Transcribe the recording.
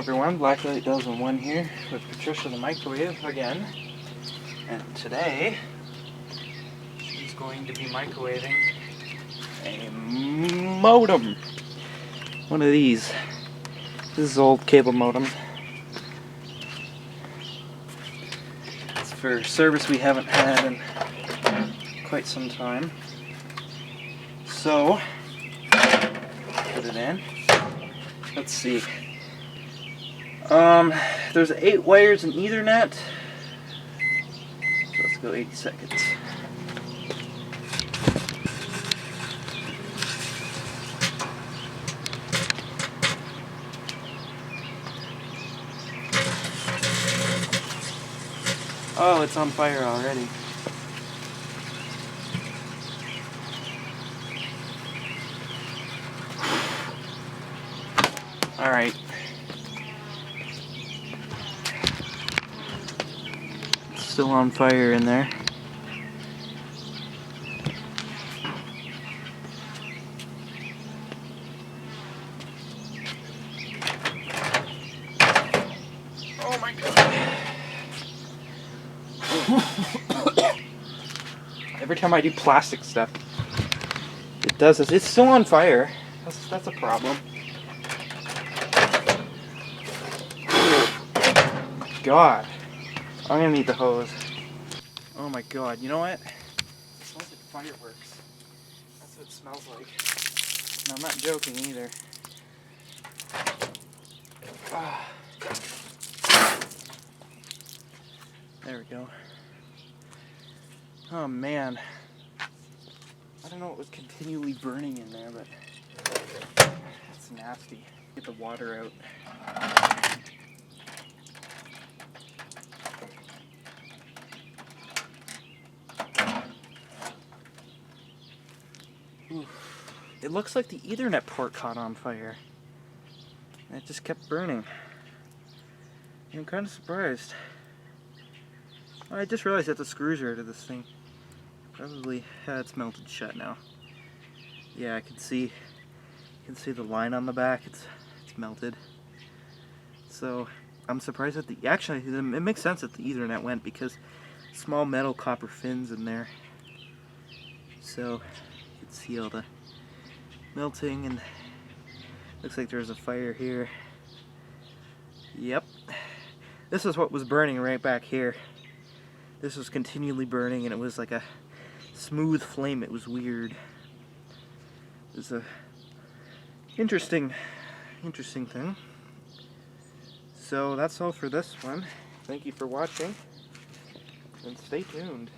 everyone, Blacklight Dozen 1 here with Patricia the Microwave again. And today, she's going to be microwaving a modem. One of these. This is old cable modem. It's for service we haven't had in quite some time. So, put it in. Let's see. There's 8 wires in Ethernet. So let's go 80 seconds. Oh, it's on fire already. Alright. It's still on fire in there. Oh my god. Every time I do plastic stuff, it does this. It's still on fire. That's a problem. God, I'm gonna need the hose. Oh my god, you know what? It smells like fireworks. That's what it smells like. And I'm not joking either. Ah. There we go. Oh man. I don't know what was continually burning in there, but it's nasty. Get the water out. Oof. It looks like the Ethernet port caught on fire. And it just kept burning. I'm kind of surprised. I just realized that the screws are out of this thing. Probably, it's melted shut now. Yeah, I can see the line on the back. It's melted. So I'm surprised that actually it makes sense that the Ethernet went because small metal copper fins in there. So you can see all the melting, and looks like there's a fire here. Yep. This is what was burning right back here. This was continually burning, and it was like a smooth flame. It was weird. It was a interesting thing. So that's all for this one. Thank you for watching, and stay tuned.